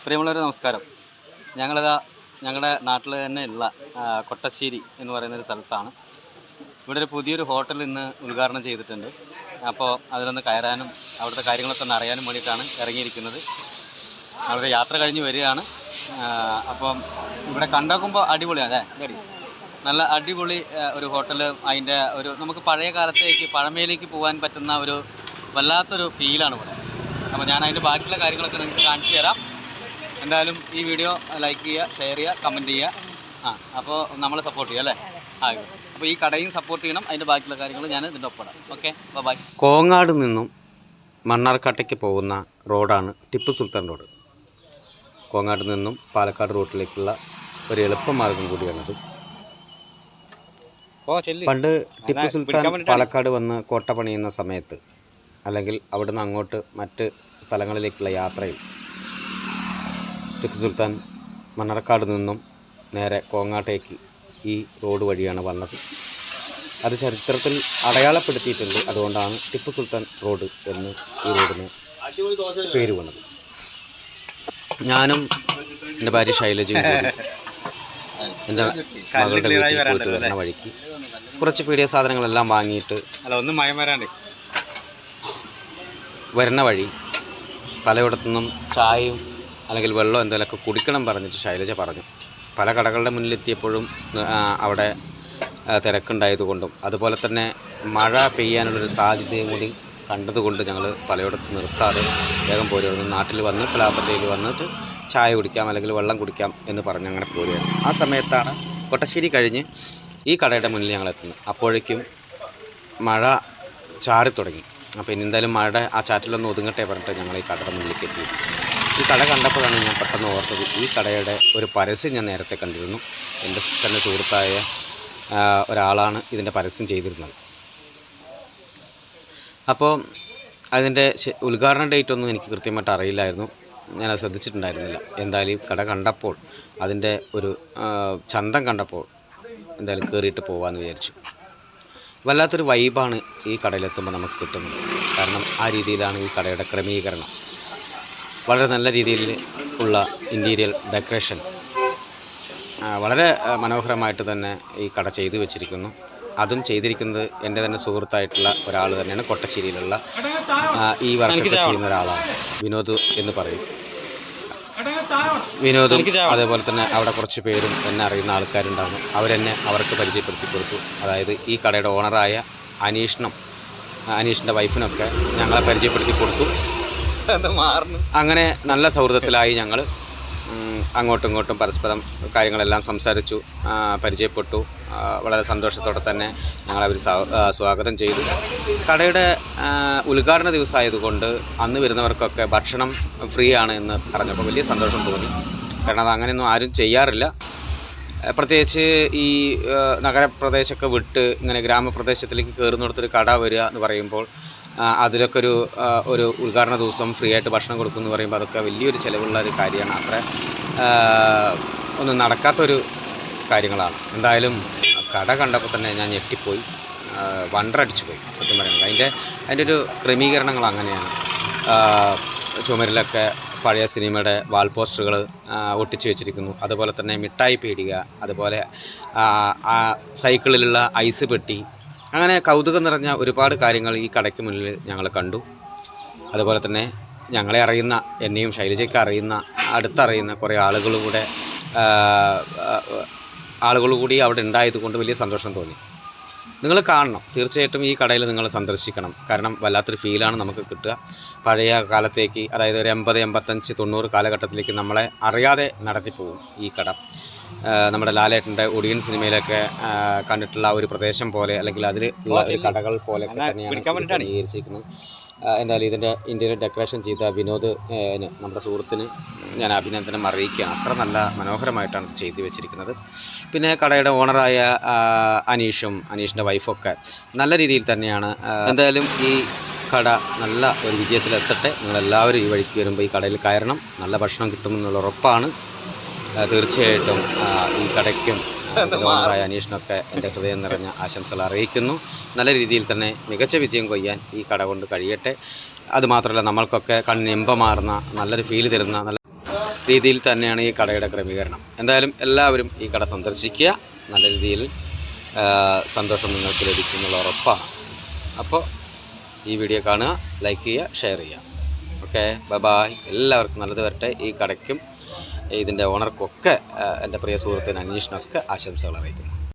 പ്രിയമുള്ളവരെ നമസ്കാരം. ഞങ്ങളിതാ ഞങ്ങളുടെ നാട്ടിൽ തന്നെ ഉള്ള കൊട്ടശ്ശേരി എന്ന് പറയുന്നൊരു സ്ഥലത്താണ്. ഇവിടെ ഒരു പുതിയൊരു ഹോട്ടൽ ഇന്ന് ഉദ്ഘാടനം ചെയ്തിട്ടുണ്ട്. അപ്പോൾ അതിലൊന്ന് കയറാനും അവിടുത്തെ കാര്യങ്ങളൊക്കെ ഒന്ന് അറിയാനും വേണ്ടിയിട്ടാണ് ഇറങ്ങിയിരിക്കുന്നത്. അവിടെ യാത്ര കഴിഞ്ഞ് വരികയാണ്. അപ്പം ഇവിടെ കണ്ടാക്കുമ്പോൾ അടിപൊളിയാണ് അല്ലേ, നല്ല അടിപൊളി ഒരു ഹോട്ടൽ. അതിൻ്റെ ഒരു നമുക്ക് പഴയ കാലത്തേക്ക് പഴമയിലേക്ക് പോകാൻ പറ്റുന്ന ഒരു വല്ലാത്തൊരു ഫീലാണ് ഇവിടെ. അപ്പോൾ ഞാൻ അതിൻ്റെ ബാക്കിയുള്ള കാര്യങ്ങളൊക്കെ നിങ്ങൾക്ക് കാണിച്ചു തരാം. എന്തായാലും ഈ വീഡിയോ ലൈക്ക് ചെയ്യുക, ഷെയർ ചെയ്യുക, കമൻറ്റ് ചെയ്യുക. അപ്പോൾ നമ്മളെ സപ്പോർട്ട് ചെയ്യുക അല്ലേ. അപ്പോൾ ഈ കടയും സപ്പോർട്ട് ചെയ്യണം. അതിൻ്റെ ബാക്കിയുള്ള കാര്യങ്ങൾ ഞാൻ ഇതിൻ്റെ ഒപ്പിടാം. Okay, by. കോങ്ങാട് നിന്നും മണ്ണാർക്കാട്ടേക്ക് പോകുന്ന റോഡാണ് ടിപ്പു സുൽത്താൻ റോഡ്. കോങ്ങാട് നിന്നും പാലക്കാട് റൂട്ടിലേക്കുള്ള ഒരു എളുപ്പമാർഗം കൂടിയാണത്. പണ്ട് ടിപ്പു സുൽത്താൻ പാലക്കാട് വന്ന് കോട്ട പണിയുന്ന സമയത്ത്, അല്ലെങ്കിൽ അവിടുന്ന് അങ്ങോട്ട് മറ്റ് സ്ഥലങ്ങളിലേക്കുള്ള യാത്രയിൽ ടിപ്പു സുൽത്താൻ മണ്ണാർക്കാട് നിന്നും നേരെ കോങ്ങാട്ടേക്ക് ഈ റോഡ് വഴിയാണ് വന്നത്. അത് ചരിത്രത്തിൽ അടയാളപ്പെടുത്തിയിട്ടുണ്ട്. അതുകൊണ്ടാണ് ടിപ്പു സുൽത്താൻ റോഡ് എന്ന് ഈ റോഡിന് പേര് വന്നത്. ഞാനും എൻ്റെ ഭാര്യ ശൈലജയും കൂടി എൻ്റെ മകളുടെ വീട്ടിൽ പോയിട്ട് വരുന്ന വഴിക്ക് കുറച്ച് പീടിയ സാധനങ്ങളെല്ലാം വാങ്ങിയിട്ട് വരുന്ന വഴി പലയിടത്തുനിന്നും ചായയും അല്ലെങ്കിൽ വെള്ളം എന്തെങ്കിലുമൊക്കെ കുടിക്കണം പറഞ്ഞിട്ട് ശൈലജ പറഞ്ഞു. പല കടകളുടെ മുന്നിലെത്തിയപ്പോഴും അവിടെ തിരക്കുണ്ടായതുകൊണ്ടും അതുപോലെ തന്നെ മഴ പെയ്യാനുള്ളൊരു സാധ്യതയും കൂടി കണ്ടതുകൊണ്ട് ഞങ്ങൾ പലയിടത്തും നിർത്താതെ വേഗം പോരുമായിരുന്നു. നാട്ടിൽ വന്ന് പ്ലാപ്പറ്റയിൽ വന്നിട്ട് ചായ കുടിക്കാം അല്ലെങ്കിൽ വെള്ളം കുടിക്കാം എന്ന് പറഞ്ഞ് അങ്ങനെ പോരുകയാണ്. ആ സമയത്താണ് കൊട്ടശ്ശേരി കഴിഞ്ഞ് ഈ കടയുടെ മുന്നിൽ ഞങ്ങൾ എത്തുന്നത്. അപ്പോഴേക്കും മഴ ചാറി തുടങ്ങി. അപ്പോൾ ഇനി എന്തായാലും മഴയുടെ ആ ചാറ്റിലൊന്ന് ഒതുങ്ങട്ടെ പറഞ്ഞിട്ട് ഞങ്ങൾ ഈ കടയുടെ മുന്നിലേക്ക് എത്തി. ഈ കട കണ്ടപ്പോഴാണ് ഞാൻ പെട്ടെന്ന് ഓർത്തത്, ഈ കടയുടെ ഒരു പരസ്യം ഞാൻ നേരത്തെ കണ്ടിരുന്നു. എൻ്റെ തന്നെ സുഹൃത്തായ ഒരാളാണ് ഇതിൻ്റെ പരസ്യം ചെയ്തിരുന്നത്. അപ്പോൾ അതിൻ്റെ ഉദ്ഘാടന ഡേറ്റ് ഒന്നും എനിക്ക് കൃത്യമായിട്ട് അറിയില്ലായിരുന്നു, ഞാനത് ശ്രദ്ധിച്ചിട്ടുണ്ടായിരുന്നില്ല. എന്തായാലും ഈ കട കണ്ടപ്പോൾ, അതിൻ്റെ ഒരു ചന്തം കണ്ടപ്പോൾ എന്തായാലും കയറിയിട്ട് പോകാമെന്ന് വിചാരിച്ചു. വല്ലാത്തൊരു വൈബാണ് ഈ കടയിലെത്തുമ്പോൾ നമുക്ക് കിട്ടുന്നത്. കാരണം ആ രീതിയിലാണ് ഈ കടയുടെ ക്രമീകരണം. വളരെ നല്ല രീതിയിൽ ഉള്ള ഇൻറ്റീരിയർ ഡെക്കറേഷൻ വളരെ മനോഹരമായിട്ട് തന്നെ ഈ കട ചെയ്തു വെച്ചിരിക്കുന്നു. അതും ചെയ്തിരിക്കുന്നത് എൻ്റെ തന്നെ സുഹൃത്തായിട്ടുള്ള ഒരാൾ തന്നെയാണ്. കൊട്ടശ്ശേരിയിലുള്ള ഈ വർക്കൊക്കെ ചെയ്യുന്ന ഒരാളാണ്, വിനോദ് എന്ന് പറയും. വിനോദും അതേപോലെ തന്നെ അവിടെ കുറച്ച് പേരും എന്നെ അറിയുന്ന ആൾക്കാരുണ്ടായിരുന്നു. അവർക്ക് പരിചയപ്പെടുത്തി കൊടുത്തു. അതായത് ഈ കടയുടെ ഓണറായ അനീഷിൻ്റെ വൈഫിനൊക്കെ ഞങ്ങളെ പരിചയപ്പെടുത്തി കൊടുത്തു. അങ്ങനെ നല്ല സൗഹൃദത്തിലായി ഞങ്ങൾ. അങ്ങോട്ടും ഇങ്ങോട്ടും പരസ്പരം കാര്യങ്ങളെല്ലാം സംസാരിച്ചു, പരിചയപ്പെട്ടു. വളരെ സന്തോഷത്തോടെ തന്നെ ഞങ്ങളവർ സ്വാഗതം ചെയ്തു. കടയുടെ ഉദ്ഘാടന ദിവസമായതുകൊണ്ട് അന്ന് വരുന്നവർക്കൊക്കെ ഭക്ഷണം ഫ്രീ ആണ് എന്ന് പറഞ്ഞപ്പോൾ വലിയ സന്തോഷം തോന്നി. കാരണം അത് അങ്ങനെയൊന്നും ആരും ചെയ്യാറില്ല. പ്രത്യേകിച്ച് ഈ നഗരപ്രദേശമൊക്കെ വിട്ട് ഇങ്ങനെ ഗ്രാമപ്രദേശത്തിലേക്ക് കയറുന്നിടത്തൊരു കട വരിക എന്ന് പറയുമ്പോൾ അതിലൊക്കെ ഒരു ഉദ്ഘാടന ദിവസം ഫ്രീ ആയിട്ട് ഭക്ഷണം കൊടുക്കും എന്ന് പറയുമ്പോൾ അതൊക്കെ വലിയൊരു ചിലവുള്ള ഒരു കാര്യമാണ്. അത്ര ഒന്നും നടക്കാത്തൊരു കാര്യങ്ങളാണ്. എന്തായാലും കട കണ്ടപ്പോൾ തന്നെ ഞാൻ ഞെട്ടിപ്പോയി, വണ്ടറടിച്ചു പോയി സത്യം പറയുന്നത്. അതിൻ്റെ ഒരു ക്രമീകരണങ്ങൾ അങ്ങനെയാണ്. ചുമരിലൊക്കെ പഴയ സിനിമയുടെ വാൾ പോസ്റ്ററുകൾ ഒട്ടിച്ചു വെച്ചിരിക്കുന്നു. അതുപോലെ തന്നെ മിഠായി പീടിക, അതുപോലെ സൈക്കിളിലുള്ള ഐസ് പെട്ടി, അങ്ങനെ കൗതുകം നിറഞ്ഞ ഒരുപാട് കാര്യങ്ങൾ ഈ കടയ്ക്ക് മുന്നിൽ ഞങ്ങൾ കണ്ടു. അതുപോലെ തന്നെ ഞങ്ങളെ അറിയുന്ന, എന്നെയും ശൈലജയ്ക്ക് അറിയുന്ന, അടുത്തറിയുന്ന കുറേ ആളുകൾ കൂടി അവിടെ ഉണ്ടായതുകൊണ്ട് വലിയ സന്തോഷം തോന്നി. നിങ്ങൾ കാണണം, തീർച്ചയായിട്ടും ഈ കടയിൽ നിങ്ങൾ സന്ദർശിക്കണം. കാരണം വല്ലാത്തൊരു ഫീലാണ് നമുക്ക് കിട്ടുക. പഴയ കാലത്തേക്ക്, അതായത് ഒരു 80, 85, 90 കാലഘട്ടത്തിലേക്ക് നമ്മളെ അറിയാതെ നടത്തിപ്പോവും ഈ കട. നമ്മുടെ ലാലേട്ടൻ്റെ ഒടിയൻ സിനിമയിലൊക്കെ കണ്ടിട്ടുള്ള ഒരു പ്രദേശം പോലെ, അല്ലെങ്കിൽ അതിൽ ഉള്ള ഒരു കടകൾ പോലെയൊക്കെ തന്നെയാണ് ക്രമീകരിച്ചിരിക്കുന്നത്. എന്തായാലും ഇതിൻ്റെ ഇൻറ്റീരിയർ ഡെക്കറേഷൻ ചെയ്ത വിനോദ്, നമ്മുടെ സുഹൃത്തിന് ഞാൻ അഭിനന്ദനം അറിയിക്കുകയാണ്. അത്ര നല്ല മനോഹരമായിട്ടാണ് ഇത് ചെയ്തു വെച്ചിരിക്കുന്നത്. പിന്നെ കടയുടെ ഓണറായ അനീഷിൻ്റെ വൈഫൊക്കെ നല്ല രീതിയിൽ തന്നെയാണ്. എന്തായാലും ഈ കട നല്ല ഒരു വിജയത്തിലെത്തട്ടെ. നിങ്ങളെല്ലാവരും ഈ വഴിക്ക് വരുമ്പോൾ ഈ കടയിൽ കയറണം. നല്ല ഭക്ഷണം കിട്ടുമെന്നുള്ള ഉറപ്പാണ്. തീർച്ചയായിട്ടും ഈ കടയ്ക്കും ഓണറായ അനീഷിനൊക്കെ എൻ്റെ ഹൃദയം നിറഞ്ഞ ആശംസകൾ അറിയിക്കുന്നു. നല്ല രീതിയിൽ തന്നെ മികച്ച വിജയം കൊയ്യാൻ ഈ കട കൊണ്ട് കഴിയട്ടെ. അതുമാത്രമല്ല, നമ്മൾക്കൊക്കെ കണ്ണിമ്പമാർന്ന നല്ലൊരു ഫീല് തരുന്ന രീതിയിൽ തന്നെയാണ് ഈ കടയുടെ ക്രമീകരണം. എന്തായാലും എല്ലാവരും ഈ കട സന്ദർശിക്കുക. നല്ല രീതിയിൽ സന്തോഷം നിങ്ങൾക്ക് ലഭിക്കുന്നുള്ള ഉറപ്പാണ്. അപ്പോൾ ഈ വീഡിയോ കാണുക, ലൈക്ക് ചെയ്യുക, ഷെയർ ചെയ്യുക. Okay, bye. എല്ലാവർക്കും നല്ലത് വരട്ടെ. ഈ കടയ്ക്കും ഇതിൻ്റെ ഓണർക്കൊക്കെ എൻ്റെ പ്രിയ സുഹൃത്തിന് അന്വേഷണമൊക്കെ ആശംസകൾ അറിയിക്കുന്നു.